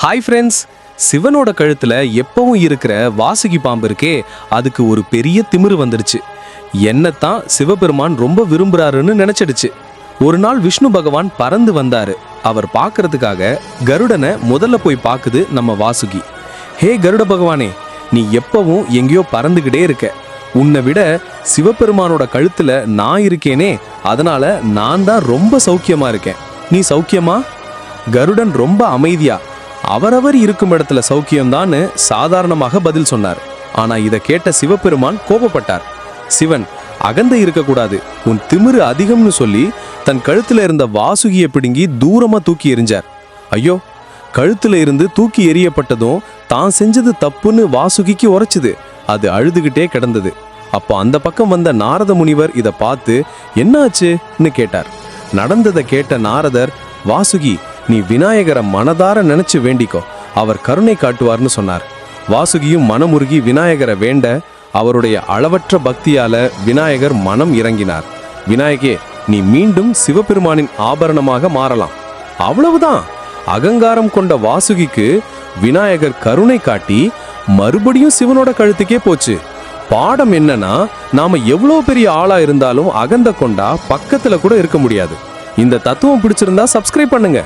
Hi friends, சிவனோட கழுத்துல எப்பவும் இருக்கிற வாசுகி பாம்பு இருக்கே, அதுக்கு ஒரு பெரிய திமிரு வந்துடுச்சு. என்னத்தான் சிவபெருமான் ரொம்ப விரும்புறாருன்னு நினைச்சிடுச்சு. ஒரு நாள் விஷ்ணு பகவான் பறந்து வந்தாரு. அவர் பார்க்கறதுக்காக கருடனை முதல்ல போய் பார்க்குது நம்ம வாசுகி. ஹே கருட பகவானே, நீ எப்பவும் எங்கேயோ பறந்துகிட்டே இருக்க. உன்னை விட சிவபெருமானோட கழுத்துல நான் இருக்கேனே, அதனால நான் தான் ரொம்ப சௌக்கியமா இருக்கேன். நீ சௌக்கியமா? கருடன் ரொம்ப அமைதியா அவரவர் இருக்கும் இடத்துல சௌக்கியம்தான்னு சாதாரணமாக பதில் சொன்னார். ஆனா இதை கேட்ட சிவபெருமான் கோபப்பட்டார். சிவன், அகந்தை இருக்கக்கூடாது, உன் திமிரு அதிகம்னு சொல்லி தன் கழுத்துல இருந்த வாசுகியை பிடுங்கி தூரமா தூக்கி எறிஞ்சார். ஐயோ, கழுத்துல இருந்து தூக்கி எறியப்பட்டதும் தான் செஞ்சது தப்புன்னு வாசுகிக்கு உரைச்சுது. அது அழுதுகிட்டே கிடந்தது. அப்போ அந்த பக்கம் வந்த நாரத முனிவர் இதை பார்த்து என்னாச்சுன்னு கேட்டார். நடந்ததை கேட்ட நாரதர், வாசுகி, நீ விநாயகரை மனதார நினைச்சு வேண்டிக்கோ, அவர் கருணை காட்டுவார்னு சொன்னார். வாசுகியும் மனமுருகி விநாயகரை வேண்ட அவருடைய அளவற்ற பக்தியால விநாயகர் மனம் இறங்கினார். விநாயகே, நீ மீண்டும் சிவபெருமானின் ஆபரணமாக மாறலாம். அவ்வளவுதான். அகங்காரம் கொண்ட வாசுகிக்கு விநாயகர் கருணை காட்டி மறுபடியும் சிவனோட கழுத்துக்கே போச்சு. பாடம் என்னன்னா, நாம எவ்வளோ பெரிய ஆளா இருந்தாலும் அகந்த கொண்டா பக்கத்துல கூட இருக்க முடியாது. இந்த தத்துவம் பிடிச்சிருந்தா சப்ஸ்கிரைப் பண்ணுங்க.